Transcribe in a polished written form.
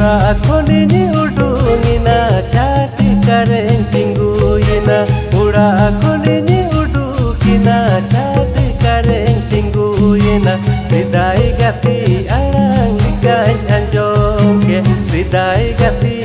Ora khonini udungina chati kareng tingguina. Ora khonini udukina chati kareng tingguina. Sidai gati arang ikan anjong ke sidai gati